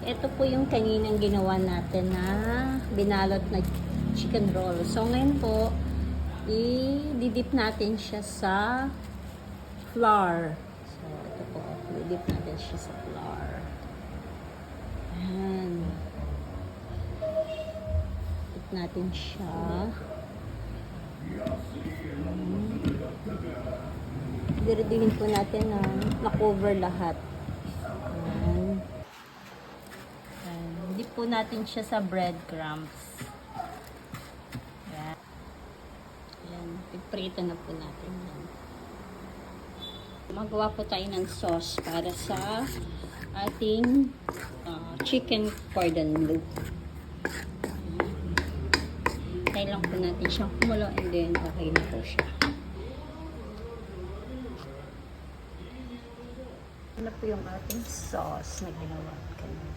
Ito po yung kaninang ginawa natin na binalot na chicken roll. So, ngayon po, i-dip natin siya sa flour. So, ito po, i-dip natin siya sa flour. Ayan. Dip natin siya. Diridihin po natin na na-cover lahat. Ayan. Ayan. Dip po natin siya sa breadcrumbs. Ayan. Ayan. Piprito na po natin yan. Magawa po tayo ng sauce para sa ating chicken cordon bleu. Tayo lang po natin siyang kumulo and then okay na po siya. Ano po yung ating sauce na ginawa kanina.